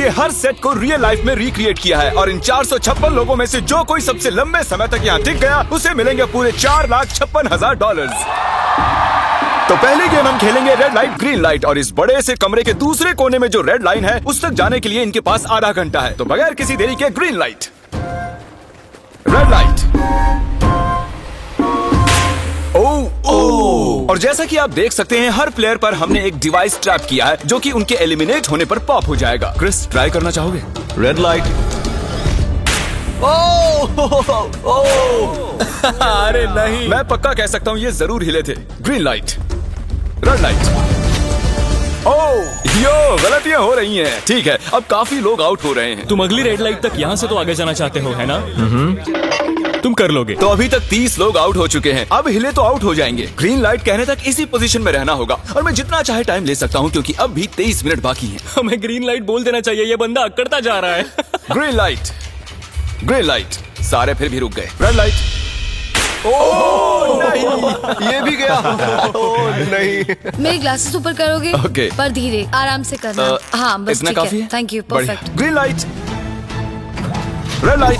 के हर सेट को real life में रिक्रिएट किया है और इन 456 लोगों में से जो कोई सबसे लंबे समय तक यहाँ टिक गया उसे मिलेंगे पूरे $4,56,000। तो पहली गेम हम खेलेंगे रेड लाइट ग्रीन लाइट और इस बड़े से कमरे के दूसरे कोने में जो रेड लाइन है उस तक जाने के लिए इनके पास आधा घंटा है। तो बगैर किसी देरी के ग्रीन लाइट, रेड लाइट। और जैसा कि आप देख सकते हैं हर प्लेयर पर हमने एक डिवाइस ट्रैप किया है जो कि उनके एलिमिनेट होने पर पॉप हो जाएगा। क्रिस, ट्राई करना चाहोगे? Red light. अरे नहीं, मैं पक्का कह सकता हूँ ये जरूर हिले थे। Green light, red light. Yo, गलतियां हो रही हैं। ठीक है, अब काफी लोग आउट हो रहे हैं। तुम अगली रेड लाइट तक यहाँ से तो आगे जाना चाहते हो, है ना? तुम कर लोगे। तो अभी तक 30 लोग आउट हो चुके हैं। अब हिले तो आउट हो जाएंगे। ग्रीन लाइट कहने तक इसी पोजीशन में रहना होगा और मैं जितना चाहे टाइम ले सकता हूँ क्योंकि अब भी 23 मिनट बाकी हैं। हमें ग्रीन लाइट बोल देना चाहिए, ये बंदा अकड़ता जा रहा है। Green light, green light. सारे फिर भी रुक गए। Red light. नहीं, ये भी गया। नहीं, मेरे ग्लासेस ऊपर करोगे? ओके। पर धीरे, आराम से करना। हाँ, बस इतना ठीक काफी है। है? Thank you, perfect. Green light, red light.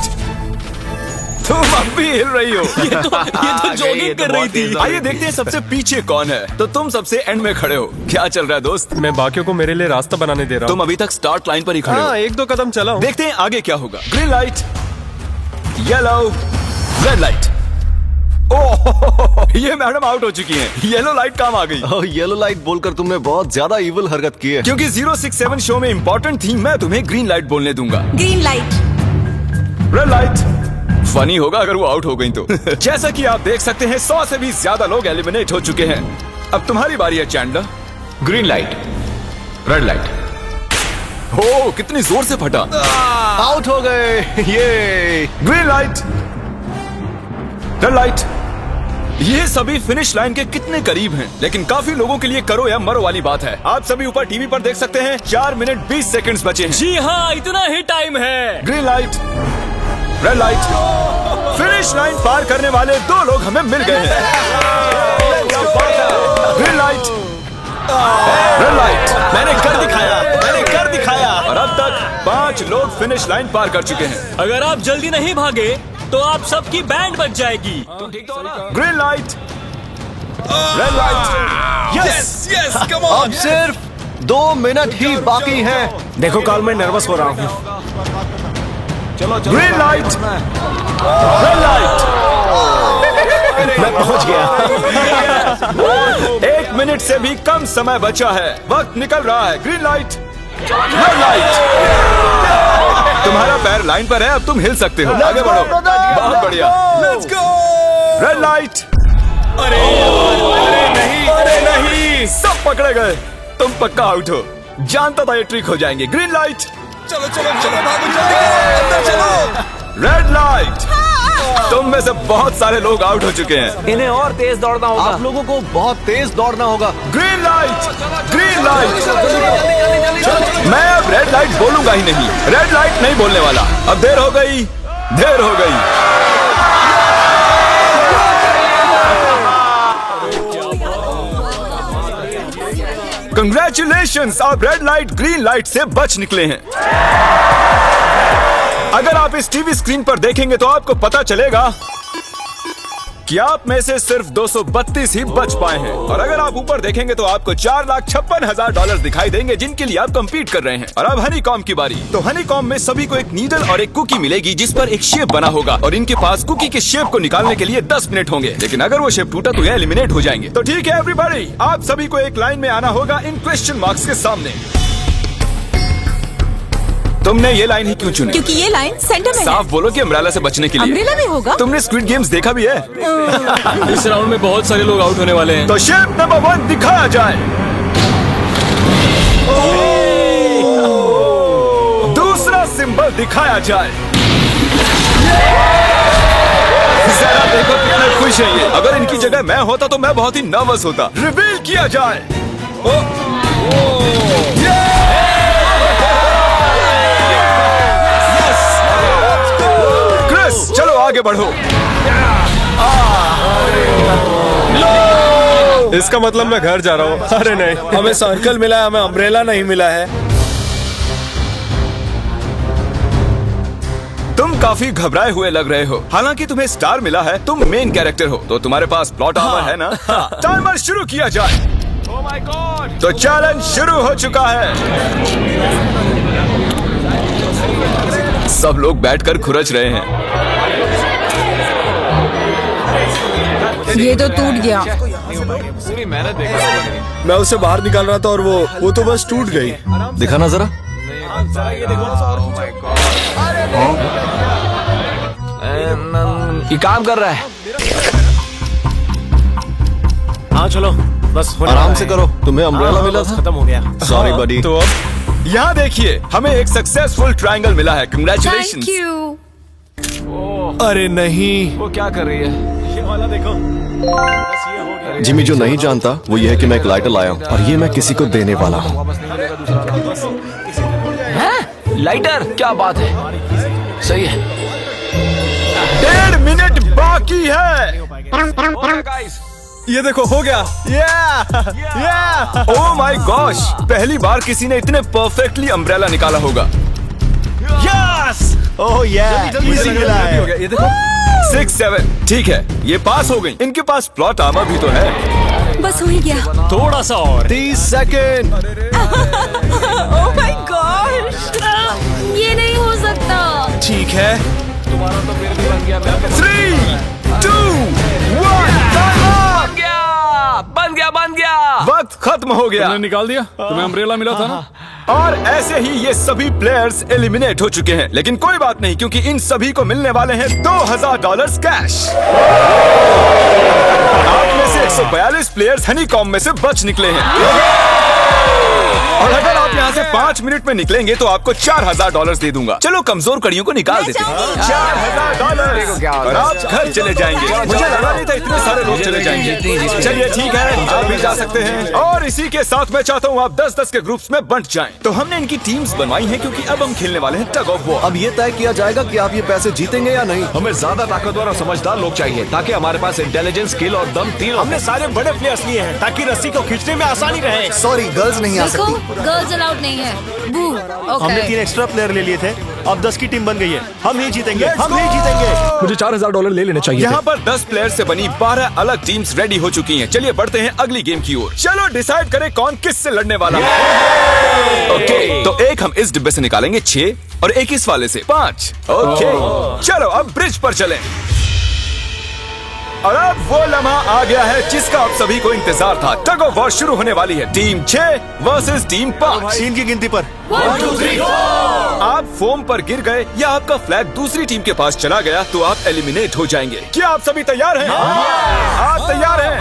तुम अब भी हिल रही हो। ये तो जॉगिंग कर रही थी। आइए देखते हैं सबसे पीछे कौन है। तो तुम सबसे एंड में खड़े हो। क्या चल रहा है दोस्त? मैं बाकियों को मेरे लिए रास्ता बनाने दे रहा हूँ। तुम अभी तक स्टार्ट लाइन पर ही खड़े हो। हाँ, 1-2 कदम चला हूँ। देखते हैं आगे क्या होगा। Green light, yellow, red light. Oh, ये मैडम आउट हो चुकी हैं। येलो लाइट काम आ गई। येलो लाइट बोलकर तुमने बहुत ज्यादा इविल हरकत की है। क्योंकि 067 शो में इंपॉर्टेंट थी, मैं तुम्हें ग्रीन लाइट बोलने दूंगा। Green light, red light. Funny होगा अगर वो आउट हो गई तो। जैसा कि आप देख सकते हैं 100 से भी ज्यादा लोग एलिमिनेट हो चुके हैं। अब तुम्हारी बारी है Chandler. Green light, red light. हो, कितनी जोर से फटा। आउट हो गए। ये ग्रीन लाइट, रेड लाइट। ये सभी फिनिश लाइन के कितने करीब हैं, लेकिन काफी लोगों के लिए करो या मरो वाली बात है। आप सभी ऊपर टीवी पर देख सकते हैं 4 मिनट 20 सेकंड्स बचे हैं। जी हाँ, इतना ही टाइम है। Green light, red light. Finish line पार करने वाले 2 लोग हमें मिल गए हैं। Green light, red light. मैंने कर दिखाया, मैंने कर दिखाया। और अब तक 5 लोग फिनिश लाइन पार कर चुके हैं। अगर आप जल्दी नहीं भागे तो आप सबकी बैंड बच जाएगी। Green light, red light. Yes, yes, come on. अब सिर्फ 2 मिनट ही बाकी हैं। देखो काल, मैं नर्वस हो रहा हूँ। Green light, red light. मैं पहुंच गया। 1 मिनट से भी कम समय बचा है। वक्त निकल रहा है। Green light, red light. तुम्हारा पैर लाइन पर है, अब तुम हिल सकते हो। आगे बढ़ो। बहुत बढ़िया। Let's go. Red light. अरे नहीं, अरे नहीं, सब पकड़े गए। तुम पक्का आउट हो। जानता था ये ट्रिक हो जाएंगे। Green light. चलो चलो चलो, भागो जल्दी, अंदर चलो। Red light. तुम में से बहुत सारे लोग आउट हो चुके हैं। इन्हें और तेज दौड़ना होगा। आप लोगों को बहुत तेज दौड़ना होगा। Green light, green light. मैं अब रेड लाइट बोलूंगा ही नहीं। रेड लाइट नहीं बोलने वाला। अब देर हो गई, देर हो गई। कंग्रेचुलेशंस, आप रेड लाइट ग्रीन लाइट से बच निकले हैं। अगर आप इस टीवी स्क्रीन पर देखेंगे तो आपको पता चलेगा कि आप में से सिर्फ 232 ही बच पाए हैं। और अगर आप ऊपर देखेंगे तो आपको $4,56,000 दिखाई देंगे जिनके लिए आप कम्पीट कर रहे हैं। और अब हनी कॉम की बारी। तो हनी कॉम में सभी को एक नीडल और एक कुकी मिलेगी जिस पर एक शेप बना होगा और इनके पास कुकी के शेप को निकालने के लिए 10 मिनट होंगे। लेकिन अगर वो शेप टूटा तो ये एलिमिनेट हो जाएंगे। तो ठीक है एवरीबॉडी, आप सभी को एक लाइन में आना होगा इन क्वेश्चन मार्क्स के सामने। तुमने ये लाइन ही क्यों चुनी? क्योंकि ये लाइन सेंटर में साफ बोलो कि अम्ब्रेला से बचने के लिए। अम्ब्रेला में होगा? तुमने स्क्विड गेम्स देखा भी है? इस राउंड में बहुत सारे लोग आउट होने वाले हैं। तो शेप नंबर 1 दिखाया जाए। दूसरा सिंबल दिखाया जाए। जरा देखो कितने खुश हैं ये। अगर इनकी जगह मैं होता तो मैं बहुत ही नर्वस होता। रिवील किया जाए। क्रिस, चलो आगे बढ़ो। इसका मतलब मैं घर जा रहा हूँ। अरे नहीं, हमें सर्कल मिला है, हमें अम्ब्रेला नहीं मिला है। काफी घबराए हुए लग रहे हो। हालांकि तुम्हें स्टार मिला है, तुम मेन कैरेक्टर हो, तो तुम्हारे पास प्लॉट आर्मर है ना? टाइमर शुरू किया जाए। तो चैलेंज शुरू हो चुका है। सब लोग बैठकर खुरच रहे हैं। ये तो टूट गया। मैं उसे बाहर निकाल रहा था और वो तो बस टूट गई। दिखाना जरा। ये काम कर रहा है। हाँ चलो, बस आराम से करो। तुम्हें अम्ब्रेला मिला था? खत्म हो गया। सॉरी बडी। तो अब यहाँ देखिए, हमें एक सक्सेसफुल ट्रायंगल मिला है। Thank congratulations. यू। अरे नहीं, वो क्या कर रही है? ये वाला देखो। बस ये हो गया। जिमी जो नहीं जानता वो ये है कि मैं एक लाइटर लाया हूँ और ये मैं किसी को देने वाला हूँ। लाइटर? क्या बात है, सही है। 1.5 मिनट बाकी है। ये देखो, हो गया। ओह माय गॉश, पहली बार किसी ने इतने परफेक्टली अम्ब्रेला निकाला होगा। यस! ओह इजी मिला है। हो गया, ये देखो। 6, 7, ठीक है, ये पास हो गई। इनके पास प्लॉट आर्मर भी तो है। बस हो ही गया। थोड़ा सा और। 30 सेकेंड। ओह माय गॉश, ये नहीं हो सकता। ठीक है। 3, 2, 1, बन गया। वक्त खत्म हो गया। निकाल दिया। तुम्हें अम्ब्रेला मिला था ना? और ऐसे ही ये सभी प्लेयर्स एलिमिनेट हो चुके हैं, लेकिन कोई बात नहीं, क्योंकि इन सभी को मिलने वाले हैं $2000 कैश। आप में से 142 प्लेयर्स हनीकॉम में से बच निकले हैं। और अगर आप यहाँ से 5 मिनट में निकलेंगे तो आपको $4000 दे दूंगा। चलो कमजोर कड़ियों को निकाल देते हैं। $4000 और आप घर चले जाएंगे। मुझे लगा नहीं था इतने सारे लोग चले जाएंगे। चलिए ठीक है, आप भी जा सकते हैं। और इसी के साथ मैं चाहता हूँ आप 10-10 के ग्रुप्स में बंट जाएं। तो हमने इनकी टीम्स बनवाई हैं क्योंकि अब हम खेलने वाले हैं टग ऑफ वॉर। अब ये तय किया जाएगा कि आप ये पैसे जीतेंगे या नहीं। हमें ज्यादा ताकतवर और समझदार लोग चाहिए ताकि हमारे पास इंटेलिजेंस, स्किल और दम तीनों। हमने सारे बड़े प्लेयर्स लिए हैं ताकि रस्सी को खींचने में आसानी रहे। सॉरी, गर्ल्स नहीं आ देखो, सकती। गर्ल्स अलाउड नहीं है। बू। हमने 3 एक्स्ट्रा प्लेयर ले लिए थे। अब 10 की टीम बन गई है। हम ही जीतेंगे, हम ही जीतेंगे। मुझे $4000 ले लेने चाहिए। यहाँ पर 10 प्लेयर से बनी 12 अलग टीम्स रेडी हो चुकी हैं। चलिए बढ़ते हैं अगली गेम की ओर। चलो डिसाइड करें कौन किस से लड़ने वाला है। ओके, तो एक हम इस डिब्बे से निकालेंगे 6 और एक इस वाले से 5। ओके, चलो अब ब्रिज पर चलें। और अब वो लम्हा आ गया है जिसका आप सभी को इंतजार था। टग ऑफ वॉर शुरू होने वाली है। Team 6 versus team 5। 3 की गिनती पर। 1, 2, 3, 4। आप फोम पर गिर गए या आपका फ्लैग दूसरी टीम के पास चला गया तो आप एलिमिनेट हो जाएंगे। क्या आप सभी तैयार हैं? आप तैयार हैं?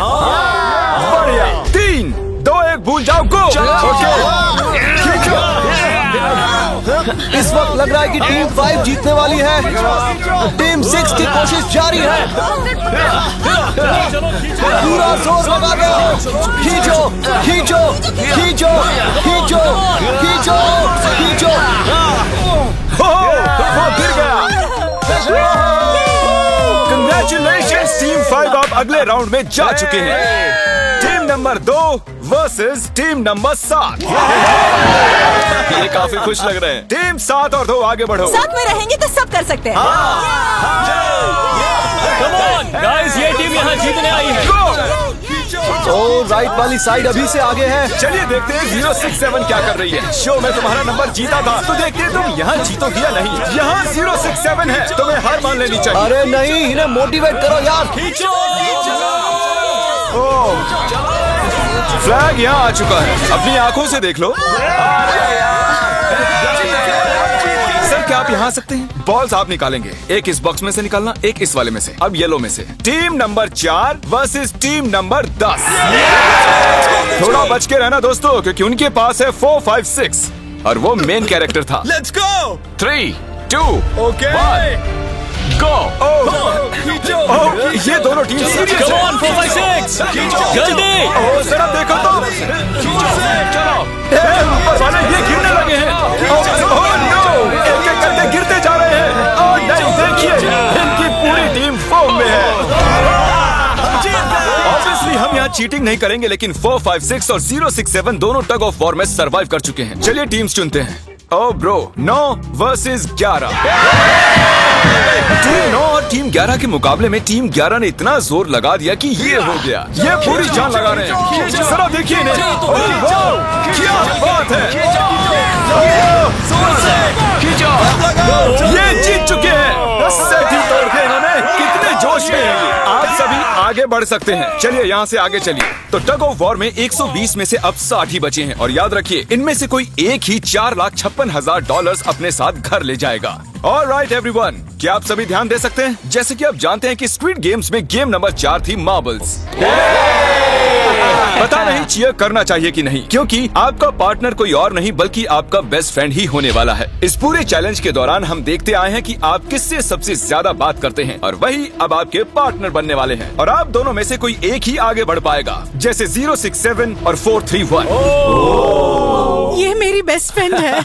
बढ़िया। 3, 2, 1, भूल जाओ, गो। इस वक्त लग रहा है कि टीम 5 जीतने वाली है। टीम 6 की कोशिश जारी है। पूरा जोर लगा दो। खींचो, खींचो, खींचो, खींचो, खींचो, खींचो। वो गिर गया। कंग्रेचुलेशंस टीम 5, आप अगले राउंड में जा चुके हैं। Team number 2 versus team number 7। ये काफी खुश लग रहे हैं। टीम 7 और 2 आगे बढ़ो। साथ में रहेंगे तो सब कर सकते हैं। Come on, guys, ये टीम यहाँ जीतने आई है। तो राइट वाली साइड अभी से आगे है। चलिए देखते हैं 067 क्या कर रही है। शो में तुम्हारा नंबर जीता था तो देखते हैं तुम यहाँ जीतोगी या नहीं। यहाँ 067 है, तुम्हें हार मान लेनी चाहिए। अरे नहीं, इन्हें मोटिवेट करो यार। फ्लैग यहाँ आ चुका है, अपनी आंखों से देख लो। सर क्या आप यहाँ आ सकते हैं? बॉल्स आप निकालेंगे, एक इस बॉक्स में से निकालना, एक इस वाले में से। अब येलो में से। Team number 4 versus team number 10। थोड़ा बच के रहना दोस्तों, क्योंकि उनके पास है 4, 5, 6 और वो मेन कैरेक्टर था। Let's go. 3, 2, ओके, 1 गो। ये दोनों टीम सीरियस Come है। on, 4, 5, 6, जल्दी। जरा देखो तो। ऊपर वाले ये गिरने लगे हैं। एक एक करके गिरते जा रहे हैं। और नहीं, देखिए इनकी पूरी टीम फॉर्म में है। ऑब्वियसली हम यहाँ चीटिंग नहीं करेंगे, लेकिन 4, 5, 6 और 067 दोनों टग ऑफ वॉर में सरवाइव कर चुके हैं। चलिए टीम्स चुनते हैं। ओ ब्रो, 9 वर्सेस 11। टीम 9 और टीम 11 के मुकाबले में टीम 11 ने इतना जोर लगा दिया कि ये हो गया। ये पूरी जान लगा रहे हैं। जरा देखिए इन्हें। ओह, वाह, क्या बात है। ये जीत चुके हैं। सेट ही तोड़ के इन्होंने। कितने जोश में हैं ये। आप सभी आगे बढ़ सकते हैं। चलिए यहाँ से आगे चलिए। तो टग ऑफ वॉर में 120 में से अब 60 ही बचे हैं और याद रखिए इनमें से कोई एक ही $4,56,000 अपने साथ घर ले जाएगा। ऑलराइट एवरीवन, क्या आप सभी ध्यान दे सकते हैं? जैसे कि आप जानते हैं कि स्क्विड गेम्स में गेम नंबर 4 थी मार्बल्स। पता नहीं चीयर करना चाहिए कि नहीं, क्योंकि आपका पार्टनर कोई और नहीं बल्कि आपका बेस्ट फ्रेंड ही होने वाला है। इस पूरे चैलेंज के दौरान हम देखते आए हैं कि आप किससे सबसे ज्यादा बात करते हैं और वही अब आपके पार्टनर बनने वाले हैं। और आप दोनों में से कोई एक ही आगे बढ़ पाएगा, जैसे 067 और 431। ये मेरी बेस्ट फ्रेंड है।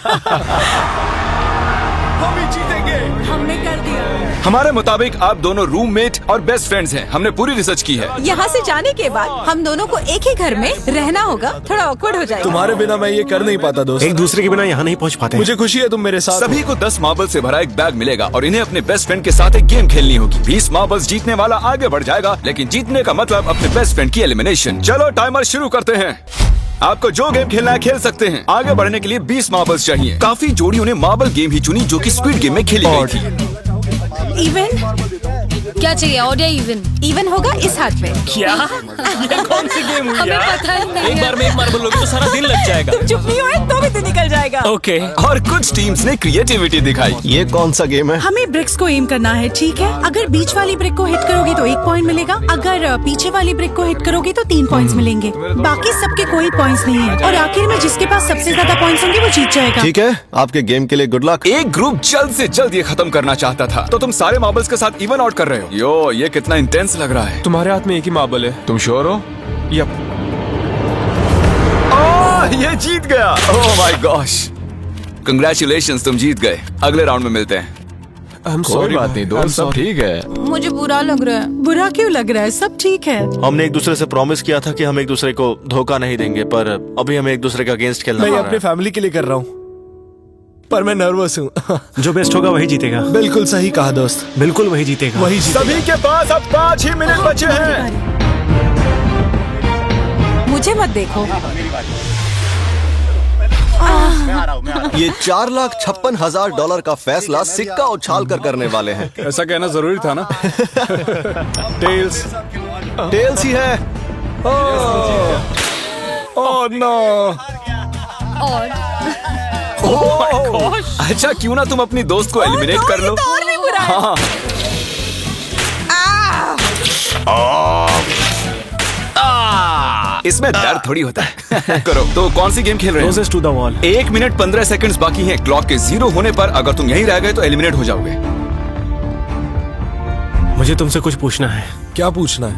हम ही जीतेंगे। हमने कर दिया। हमारे मुताबिक आप दोनों रूममेट और बेस्ट फ्रेंड्स हैं। हमने पूरी रिसर्च की है। यहाँ से जाने के बाद हम दोनों को एक ही घर में रहना होगा। थोड़ा ऑकवर्ड हो जाएगा। तुम्हारे बिना मैं ये कर नहीं पाता दोस्त। एक दूसरे के बिना यहाँ नहीं पहुँच पाते। मुझे खुशी है तुम मेरे साथ। सभी को 10 मार्बल से भरा एक बैग मिलेगा और इन्हें अपने बेस्ट फ्रेंड के साथ एक गेम खेलनी होगी। 20 मार्बल्स जीतने वाला आगे बढ़ जाएगा, लेकिन जीतने का मतलब अपने बेस्ट फ्रेंड की एलिमिनेशन। चलो टाइमर शुरू करते हैं। आपको जो गेम खेलना है खेल सकते हैं। आगे बढ़ने के लिए 20 मार्बल्स चाहिए। काफी जोड़ियों ने मार्बल गेम ही चुनी जो कि स्क्विड गेम में खेली गई थी। इवन क्या चाहिए? ऑड या इवन? इवन होगा इस हाथ में। क्या ये कौन सी गेम हुई हमें यार? पता ही नहीं एक है। बार में एक मार्बल लोगे तो सारा दिन लग जाएगा। तुम चुप नहीं हुए तो भी तो निकल जाएगा। ओके और कुछ टीम्स ने क्रिएटिविटी दिखाई। ये कौन सा गेम है? हमें ब्रिक्स को एम करना है, ठीक है? अगर बीच वाली ब्रिक को हिट करोगे तो 1 पॉइंट मिलेगा। अगर पीछे वाली ब्रिक को हिट करोगे तो 3 पॉइंट्स मिलेंगे। बाकी सबके कोई पॉइंट्स नहीं है और आखिर में जिसके पास सबसे ज्यादा पॉइंट्स होंगे वो जीत जाएगा। ठीक है, आपके गेम के लिए गुड लक। एक ग्रुप जल्द से जल्द ये खत्म करना चाहता था, तो तुम सारे मार्बल्स के साथ इवन आउट कर रहे हो। यो, ये कितना इंटेंस लग रहा है। तुम्हारे हाथ में एक ही मार्बल है। तुम श्योर हो? यप। ये जीत गया। ओह माय गॉश, कंग्रेचुलेशंस, तुम जीत गए। अगले राउंड में मिलते हैं। कोई बात नहीं दोस्त, सब ठीक है। मुझे बुरा लग रहा है। बुरा क्यों लग रहा है? सब ठीक है। हमने एक दूसरे से प्रॉमिस किया था कि हम एक दूसरे को धोखा नहीं देंगे, पर अभी हमें एक दूसरे के अगेंस्ट खेलना मैं पड़ ये रहा अपनी है। फैमिली के लिए कर रहा हूँ, पर मैं नर्वस हूँ। जो बेस्ट होगा वही जीतेगा। बिल्कुल सही कहा दोस्त, बिल्कुल वही जीतेगा। वही जीतेगा। सभी के पास अब 5 ही मिनट बचे हैं। मुझे मत देखो। ये $4,56,000 का फैसला सिक्का उछाल कर करने वाले हैं। ऐसा कहना जरूरी था ना। टेल्स, टेल्स ही है। Oh no. ऑड। अच्छा, क्यों ना तुम अपनी दोस्त को एलिमिनेट कर लो। तो और भी बुरा है। हाँ। इसमें दर्द थोड़ी होता है। करो। तो कौन सी गेम खेल रहे Closest to the wall। 1 minute 15 seconds बाकी हैं। क्लॉक के 0 होने पर अगर तुम यहीं रह गए तो एलिमिनेट हो जाओगे। मुझे तुमसे कुछ पूछना है। क्या पूछना है?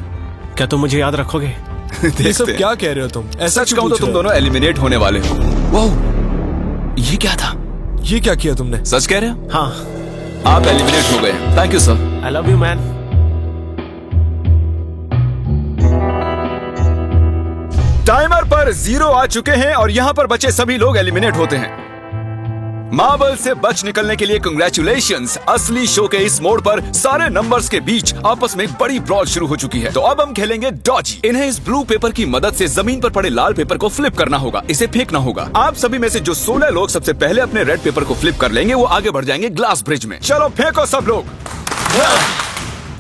क्या तुम मुझे याद रखोगे? ये सब देखते हैं। क्या कह रहे हो तुम? ऐसा सच क्यों कहूं तो पूछ तुम रहे हो? दोनों एलिमिनेट होने वाले हो। वाह, ये क्या था? ये क्या किया तुमने? सच कह रहे हो? हाँ। आप एलिमिनेट हो गए। Thank you sir. I love you man. Timer पर 0 आ चुके हैं और यहाँ पर बचे सभी लोग एलिमिनेट होते हैं। मार्बल से बच निकलने के लिए कंग्रेचुलेशंस। असली शो के इस मोड पर सारे नंबर्स के बीच आपस में एक बड़ी ब्रॉल शुरू हो चुकी है। तो अब हम खेलेंगे डॉजी। इन्हें इस ब्लू पेपर की मदद से जमीन पर पड़े लाल पेपर को फ्लिप करना होगा। इसे फेंकना होगा। आप सभी में से जो 16 लोग सबसे पहले अपने रेड पेपर को फ्लिप कर लेंगे वो आगे बढ़ जाएंगे ग्लास ब्रिज में। चलो फेंको सब लोग।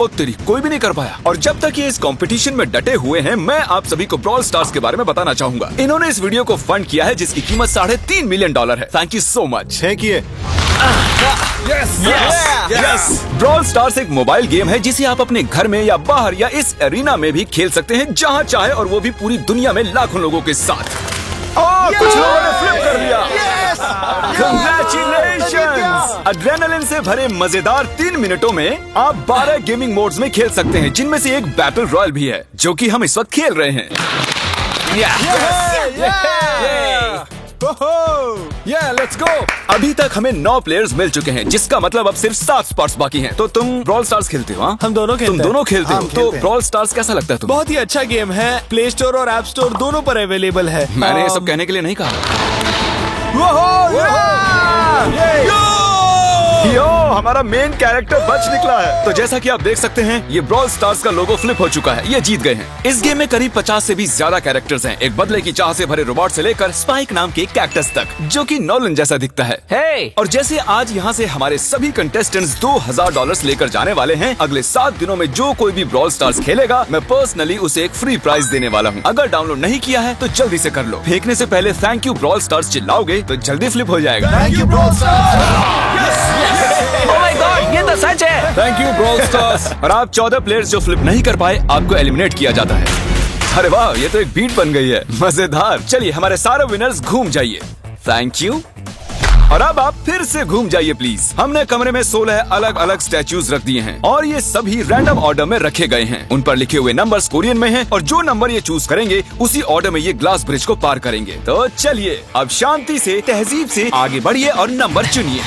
ओ तेरी, कोई भी नहीं कर पाया। और जब तक ये इस कंपटीशन में डटे हुए हैं, मैं आप सभी को ब्रॉल स्टार्स के बारे में बताना चाहूंगा। इन्होंने इस वीडियो को फंड किया है जिसकी कीमत $3.5 मिलियन है। Thank you so much. फेंकिए। यस। ब्रॉल स्टार्स एक मोबाइल गेम है जिसे आप अपने घर में या बाहर या इस एरिना में भी खेल सकते हैं, जहां चाहे, और वो भी पूरी दुनिया में लाखों लोगों के साथ। कुछ लोगों ने फ्लिप कर लिया। Congratulations! एड्रेनलिन से भरे मजेदार 3 मिनटों में आप 12 गेमिंग मोड्स में खेल सकते हैं, जिनमें से एक बैटल रॉयल भी है, जो कि हम इस वक्त खेल रहे हैं। Let's go. अभी तक हमें 9 प्लेयर्स मिल चुके हैं, जिसका मतलब अब सिर्फ 7 स्पॉट्स बाकी हैं। तो तुम ब्रॉल स्टार्स खेलते हो? हाँ? हम दोनों खेलते तुम हैं। दोनों खेलते हो? हम तो खेलते हैं। ब्रॉल स्टार्स कैसा लगता है तुम्हें? बहुत ही अच्छा गेम है। प्ले स्टोर और ऐप स्टोर दोनों पर अवेलेबल है। मैंने ये सब कहने के लिए नहीं कहा। यो, हमारा मेन कैरेक्टर बच निकला है। तो जैसा कि आप देख सकते हैं, ये ब्रॉल स्टार्स का लोगो फ्लिप हो चुका है। ये जीत गए हैं। इस गेम में करीब 50 से भी ज्यादा कैरेक्टर्स हैं। एक बदले की चाह से भरे रोबोट से लेकर स्पाइक नाम के कैक्टस तक, जो कि नॉलन जैसा दिखता है। और जैसे आज यहाँ से हमारे सभी कंटेस्टेंट्स $2000 लेकर जाने वाले हैं, अगले 7 दिनों में जो कोई भी ब्रॉल स्टार्स खेलेगा, मैं पर्सनली उसे एक फ्री प्राइज देने वाला हूँ। अगर डाउनलोड नहीं किया है तो जल्दी से कर लो। फेंकने से पहले थैंक यू ब्रॉल स्टार्स चिल्लाओगे तो जल्दी फ्लिप हो जाएगा। थैंक यू ब्रॉल ये तो सच है। Thank you brawl stars. और आप 14 प्लेयर्स जो फ्लिप नहीं कर पाए, आपको एलिमिनेट किया जाता है। अरे वाह, ये तो एक बीट बन गई है, मजेदार। चलिए हमारे सारे विनर्स घूम जाइए। Thank you. और अब आप फिर से घूम जाइए प्लीज। हमने कमरे में 16 अलग अलग स्टैचूज रख दिए हैं और ये सभी रैंडम ऑर्डर में रखे गए हैं। उन पर लिखे हुए नंबर्स कोरियन में हैं और जो नंबर ये चूज करेंगे उसी ऑर्डर में ये ग्लास ब्रिज को पार करेंगे। तो चलिए अब शांति से, तहजीब से आगे बढ़िए और नंबर चुनिए।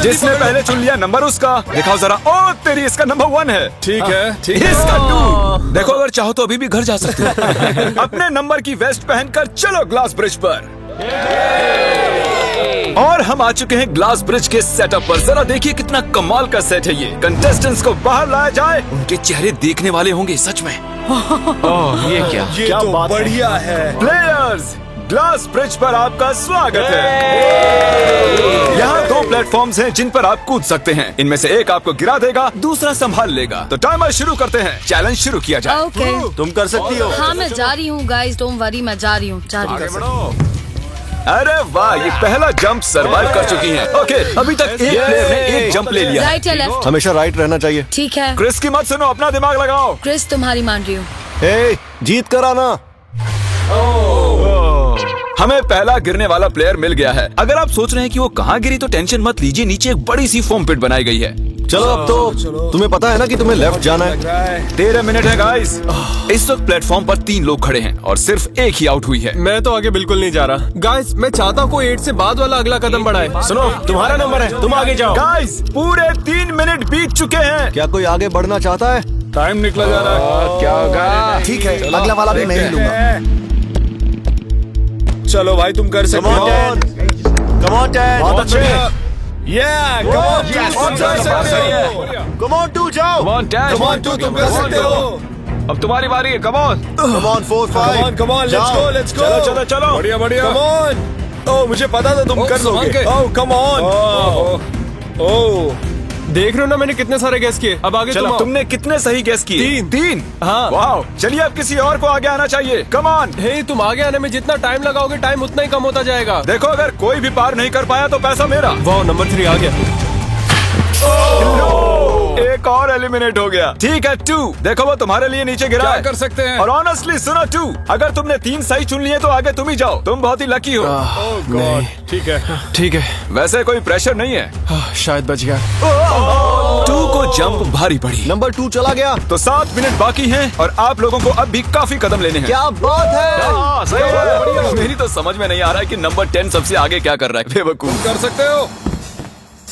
जिसने पहले चुन लिया नंबर उसका। दिखाओ जरा। ओ तेरी, इसका नंबर 1 है। ठीक है, ठीक है। इसका 2। देखो, अगर चाहो तो अभी भी घर जा सकते हो। अपने नंबर की वेस्ट पहनकर चलो ग्लास ब्रिज पर। और हम आ चुके हैं ग्लास ब्रिज के सेटअप पर। जरा देखिए कितना कमाल का सेट है ये। कंटेस्टेंट्स को बाहर लाया जाए, उनके चेहरे देखने वाले होंगे सच में। ये क्या? क्या बात बढ़िया है। प्लेयर्स, ग्लास ब्रिज पर आपका स्वागत है। यहाँ 2 प्लेटफॉर्म्स हैं जिन पर आप कूद सकते हैं। इनमें से एक आपको गिरा देगा, दूसरा संभाल लेगा। तो टाइमर शुरू करते हैं। चैलेंज शुरू किया जाए। ओके। तुम कर सकती हो। हाँ मैं जा रही हूँ गाइस, डोंट वरी, मैं जा रही हूँ। अरे वाह, ये पहला जंप सर्वाइव कर चुकी हैं। ओके, अभी तक एक प्लेयर ने एक जंप ले लिया। राइट या लेफ्ट? हमेशा राइट रहना चाहिए। ठीक है। क्रिस की मत सुनो, अपना दिमाग लगाओ। क्रिस तुम्हारी मान रही हूँ। ए, जीत कर आना। हमें पहला गिरने वाला प्लेयर मिल गया है। अगर आप सोच रहे हैं कि वो कहाँ गिरी तो टेंशन मत लीजिए, नीचे एक बड़ी सी फोम पिट बनाई गई है। चलो अब तो तुम्हें पता है ना कि तुम्हें लेफ्ट जाना है। 13 मिनट है गाइस। इस वक्त प्लेटफॉर्म पर 3 लोग खड़े हैं और सिर्फ एक ही आउट हुई है। मैं तो आगे बिल्कुल नहीं जा रहा। गाइस, मैं चाहता हूँ कोई 8 से बाद वाला अगला कदम बढ़ाए। सुनो, तुम्हारा नंबर है, तुम आगे जाओ। गाइस, पूरे 3 मिनट बीत चुके हैं। क्या कोई आगे बढ़ना चाहता है? टाइम निकला जा रहा है। क्या होगा? ठीक है, अगला वाला भी मैं ही लूंगा। चलो भाई, तुम कर सकते हो। Come on, Dad. बहुत अच्छे। Yeah, come on, Yes. तुम कर सकते हो। Come on, 2 जाओ। Come on, Dad. Come on, तुम कर सकते हो। अब तुम्हारी बारी है। Come on. Come on, 4, 5. Come on, let's go, let's go. चलो, चलो, चलो। बढ़िया, बढ़िया। Come on. Oh, मुझे पता था तुम कर संभाल लोगे। के। Oh, come on. ओ, देख रहे हो ना, मैंने कितने सारे गैस किए। अब आगे तुम आओ। तुमने कितने सही गेस किए? 3। हाँ। वाह, चलिए अब किसी और को आगे आना चाहिए। Come on. हे, तुम आगे आने में जितना टाइम लगाओगे, टाइम उतना ही कम होता जाएगा। देखो, अगर कोई भी पार नहीं कर पाया तो पैसा मेरा। वाह, नंबर 3 आ गया। एक और एलिमिनेट हो गया। ठीक है 2। देखो, वो तुम्हारे लिए नीचे गिरा क्या है। कर सकते हैं? और ऑनेस्टली सुनो 2, अगर तुमने 3 सही चुन लिए तो आगे तुम ही जाओ। तुम बहुत ही लकी हो। नहीं, ठीक है, ठीक है। वैसे कोई प्रेशर नहीं है। शायद बच गया। 2 को जंप भारी पड़ी। नंबर 2 चला गया। तो 7 मिनट बाकी हैं और आप लोगों को अब भी काफी कदम लेने हैं। क्या बात है। हाँ, सही बात है। मेरी तो समझ में नहीं आ रहा है कि नंबर 10 सबसे आगे क्या कर रहा है। बेवकूफ। कर सकते हो।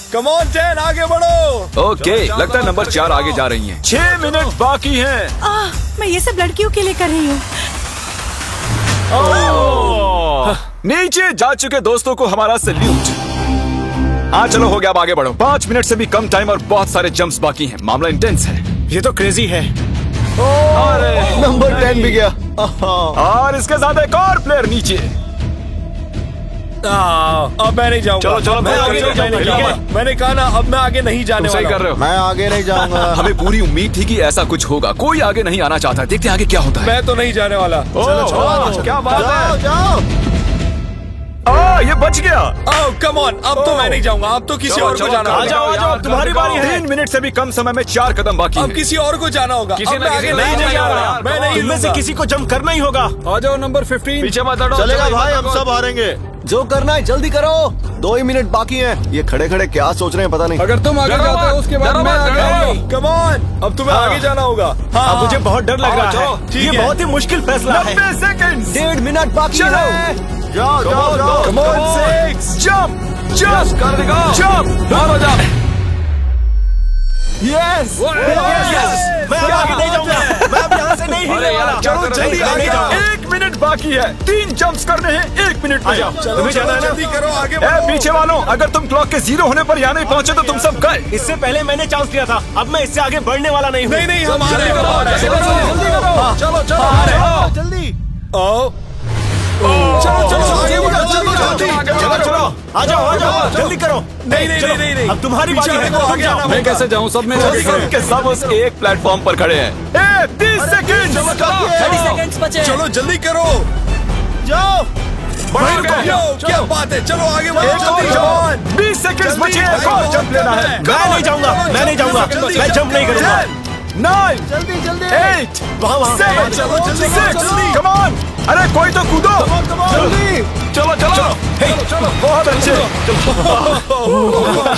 Come on, 10, आगे बढ़ो। ओके, लगता है नंबर 4 आगे जा रही हैं। 6 मिनट बाकी हैं। मैं ये सब लड़कियों के लिए कर रही हूँ। नीचे जा चुके दोस्तों को हमारा सैल्यूट। हाँ चलो, हो गया, अब आगे बढ़ो। 5 मिनट से भी कम टाइम और बहुत सारे जंप्स बाकी हैं। मामला इंटेंस है। ये तो क्रेजी है। नंबर 10 भी गया। और इसके साथ एक और प्लेयर नीचे। अब मैं नहीं जाऊंगा। चलो, चलो, मैं आगे नहीं जाऊंगा। मैंने कहा ना, अब मैं आगे नहीं जाने सही वाला कर रहे हो। मैं आगे नहीं जाऊंगा। हमें पूरी उम्मीद थी कि ऐसा कुछ होगा। कोई आगे नहीं आना चाहता। देखते हैं आगे क्या होता है। मैं तो नहीं जाने वाला। चलो, क्या बात जाओ, है। जाओ। ये बच गया। Oh, come on, अब तो मैं नहीं जाऊंगा। अब तो किसी और को जाना होगा। आ जाओ, तुम्हारी बारी है। 3 मिनट से भी कम समय में 4 कदम बाकी अब हैं। किसी और को जाना होगा। किसी अब ना मैं किसी आगे को नहीं जाना जा होगा। रहा। मैं नहीं तुम में से लूंगा। किसी को जंप करना ही होगा। आ जाओ, नंबर 15। पीछे मत हटो। चलेगा भाई, हम सब हारेंगे। जो करना है जल्दी करो। 2 ही मिनट बाकी हैं। ये खड़े खड़े क्या सोच रहे हैं पता नहीं। अगर तुम आगे जाते हो उसके बाद मैं आगे आऊंगा। Come on, अब तुम्हें आगे जाना होगा। अब मुझे बहुत डर लग रहा है। ये बहुत ही मुश्किल फैसला है। 90 सेकंड्स। 1.5 मिनट बाकी चलो। है। जाओ, जाओ, जाओ। Come on, 6 जंप, जंप, कर देगा। जंप। मारो जंप। यस मैं अब आगे नहीं जाऊंगा, मैं अब यहाँ से नहीं हिलने वाला। चलो जल्दी नहीं आगे जाऊंगा। 1 मिनट बाकी है, 3 जंप्स करने हैं 1 मिनट में। तुम्हें जाना है ना? जल्दी करो, आगे ए, पीछे वालों, अगर तुम क्लॉक के 0 होने पर यहाँ नहीं पहुँचे तो तुम सब गए। इससे पहले मैंने चांस लिया था, अब मैं इससे आगे बढ़ने वाला नहीं हूँ। नहीं हम आ रहे हैं। चलो जल्दी आओ, चलो आ जाओ जल्दी करो। नहीं अब तुम्हारी बारी है, तुम जाओ। मैं कैसे जाऊँ? सब में सबके सब उस एक प्लेटफॉर्म पर खड़े हैं। 30 सेकंड। 30 सेकंड्स बचे। चलो जल्दी करो, जाओ। क्या बात है, चलो आगे बढ़ो। 20 सेकंड बचे, एक और जंप लेना है। मैं नहीं जाऊंगा, मैं जंप नहीं करूंगा। 9 जल्दी 8 वहाँ 7 चलो 6 कम ऑन। अरे कोई तो कूदो। चलो बहुत अच्छे।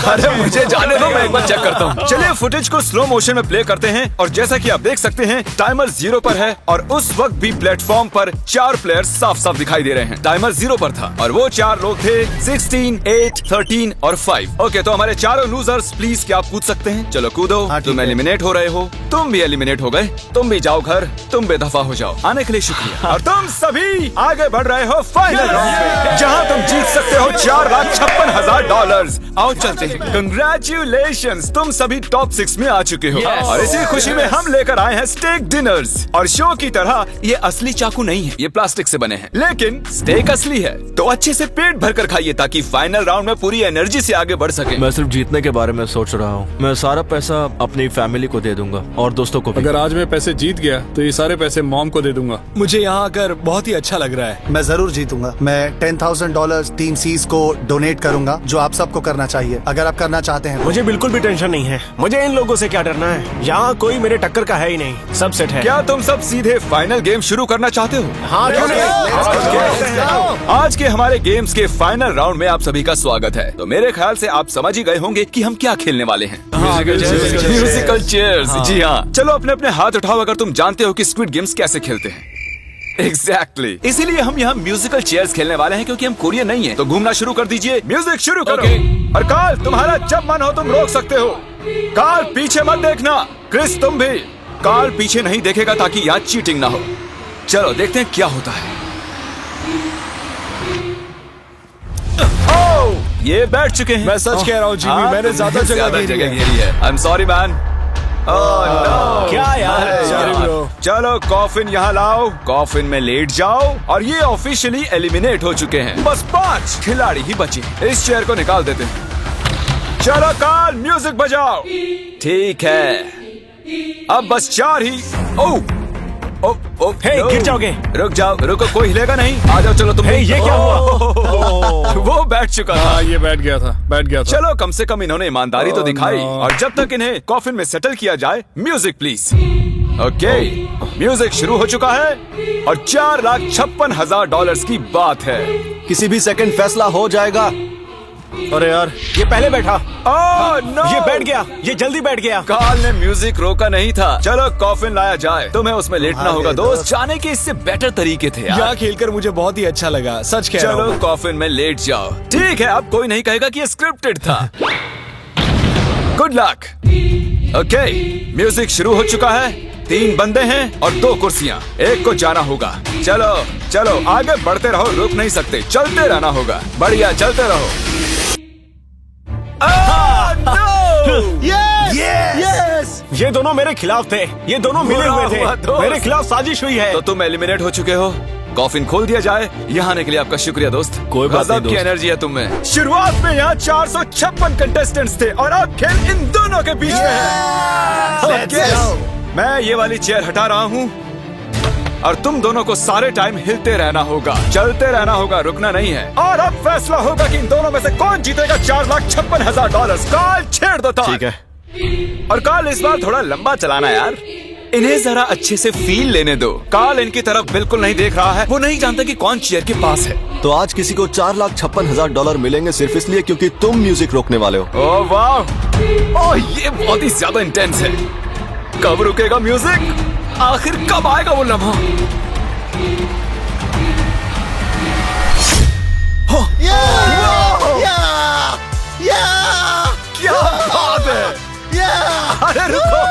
अरे मुझे जाने दो, मैं एक बार चेक करता हूँ। चलिए फुटेज को स्लो मोशन में प्ले करते हैं और जैसा कि आप देख सकते हैं टाइमर 0 पर है और उस वक्त भी प्लेटफॉर्म पर 4 प्लेयर्स साफ साफ दिखाई दे रहे हैं। टाइमर 0 पर था और वो 4 लोग थे 16, 8, 13 और 5। ओके, तो हमारे चारों लूजर्स प्लीज क्या आप कूद सकते हैं? चलो कूदो। तुम एलिमिनेट हो रहे हो, तुम भी एलिमिनेट हो गए, तुम भी जाओ घर, तुम बेदफा हो जाओ। आने के लिए शुक्रिया। और तुम सभी आगे बढ़ रहे हो फाइनल राउंड पे, जहाँ तुम जीत सकते हो $4,56,000। आओ चलते हैं। कंग्रेचुलेशंस, तुम सभी टॉप 6 में आ चुके हो। और इसी खुशी में हम लेकर आए हैं स्टेक डिनर्स। और शो की तरह ये असली चाकू नहीं है, ये प्लास्टिक से बने हैं, लेकिन स्टेक असली है। तो अच्छे से पेट भर कर खाइए ताकि फाइनल राउंड में पूरी एनर्जी से आगे बढ़ सके। मैं सिर्फ जीतने के बारे में सोच रहा हूँ। मैं सारा पैसा अपनी फैमिली को दे दूंगा और दोस्तों को भी। अगर आज मैं पैसे जीत गया तो ये सारे पैसे मॉम को दे दूंगा। मुझे यहाँ आकर बहुत ही अच्छा लग रहा है। मैं जरूर जीतूंगा। मैं $10,000 टीम सीज को डोनेट करूंगा, जो आप सबको करना चाहिए अगर आप करना चाहते हैं। मुझे बिल्कुल भी टेंशन नहीं है, मुझे इन लोगों से क्या डरना है। यहाँ कोई मेरे टक्कर का है ही नहीं, सब सेट है। क्या तुम सब सीधे फाइनल गेम शुरू करना चाहते हो? हाँ, आज के हमारे गेम्स के फाइनल राउंड में आप सभी का स्वागत है। तो मेरे ख्याल से आप समझ ही गए होंगे कि हम क्या खेलने वाले हैं। Musical chairs. जी हाँ, चलो अपने अपने हाथ उठाओ अगर तुम जानते हो कि स्क्विड गेम्स कैसे खेलते हैं। एग्जैक्टली, इसीलिए हम यहाँ म्यूजिकल चेयर्स खेलने वाले हैं क्योंकि हम कोरियन नहीं है। तो घूमना शुरू कर दीजिए, म्यूजिक शुरू करो। और कार्ल, तुम्हारा जब मन हो तुम रोक सकते हो। कार्ल पीछे मत देखना। क्रिस तुम भी। कार्ल पीछे नहीं देखेगा ताकि यहाँ चीटिंग ना हो। चलो देखते हैं क्या होता है। ओह, ये बैठ चुके हैं। मैं सच कह रहा हूँ जिमी, मैंने ज्यादा जगह घेरी है। I am sorry man. क्या यार, चलो कॉफिन यहाँ लाओ, कॉफिन में लेट जाओ। और ये ऑफिशियली एलिमिनेट हो चुके हैं। बस 5 खिलाड़ी ही बचे। इस चेयर को निकाल देते हैं। चलो कार्ल, म्यूजिक बजाओ। ठीक है, अब बस 4 ही। गिर जाओगे। रुक जाओ, रुको, कोई हिलेगा नहीं। आ जाओ, चलो तुम। ये क्या हुआ? वो बैठ चुका था। ये बैठ गया था। चलो कम से कम इन्होंने ईमानदारी तो दिखाई। और जब तक इन्हें कॉफिन में सेटल किया जाए, म्यूजिक प्लीज। ओके, म्यूजिक शुरू हो चुका है और $4,56,000 की बात है। किसी भी सेकंड फैसला हो जाएगा। अरे यार, ये पहले बैठा। नो, ये बैठ गया, ये जल्दी बैठ गया। कार्ल ने म्यूजिक रोका नहीं था। चलो कॉफिन लाया जाए, तुम्हें उसमें लेटना होगा दोस्त। जाने के इससे बेटर तरीके थे यार। यहाँ खेलकर मुझे बहुत ही अच्छा लगा, सच कह रहा हूँ। चलो कॉफिन में लेट जाओ। ठीक है, अब कोई नहीं कहेगा कि ये स्क्रिप्टेड था। Good luck. ओके, म्यूजिक शुरू हो चुका है। 3 बंदे हैं और 2 कुर्सियां। एक को जाना होगा। चलो चलो आगे बढ़ते रहो, रुक नहीं सकते, चलते रहना होगा। बढ़िया, चलते रहो। यस! ये दोनों मेरे खिलाफ थे, ये दोनों मिले हुए थे। मेरे खिलाफ साजिश हुई है। तो तुम एलिमिनेट हो चुके हो। कॉफिन खोल दिया जाए। यहाँ आने के लिए आपका शुक्रिया दोस्त। कोई बात नहीं की एनर्जी है तुम में। शुरुआत में यहाँ 456 कंटेस्टेंट्स थे और अब खेल इन दोनों के बीच में है। मैं ये वाली चेयर हटा रहा हूँ और तुम दोनों को सारे टाइम हिलते रहना होगा, चलते रहना होगा, रुकना नहीं है। और अब फैसला होगा कि इन दोनों में से कौन जीतेगा $4,56,000। कार्ल छेड़ दो। ठीक है। और कार्ल इस बार थोड़ा लंबा चलाना यार, इन्हें जरा अच्छे से फील लेने दो। कार्ल इनकी तरफ बिल्कुल नहीं देख रहा है, वो नहीं जानता कि कौन चेयर के पास है। तो आज किसी को $4,56,000 मिलेंगे सिर्फ इसलिए क्योंकि तुम म्यूजिक रोकने वाले हो। ओह वाह, ओह ये बहुत ही ज्यादा इंटेंस है। कब रुकेगा म्यूजिक? आखिर कब आएगा वो लम्हा? क्या बात है! अरे रुको,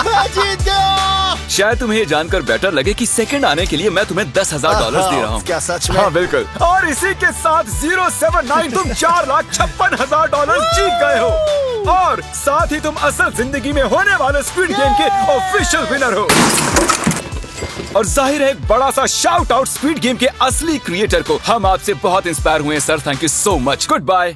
मैं जीत गया। शायद तुम्हें ये जानकर बेटर लगे कि सेकंड आने के लिए मैं तुम्हें $10,000 दे रहा हूँ। क्या सच में? हाँ बिल्कुल। और इसी के साथ 079 तुम $4,56,000 जीत गए हो और साथ ही तुम असल जिंदगी में होने वाले स्क्विड गेम के ऑफिशियल विनर हो। और जाहिर है एक बड़ा सा शाउट आउट स्क्विड गेम के असली क्रिएटर को। हम आपसे बहुत इंस्पायर हुए हैं sir, thank you so much. Good bye.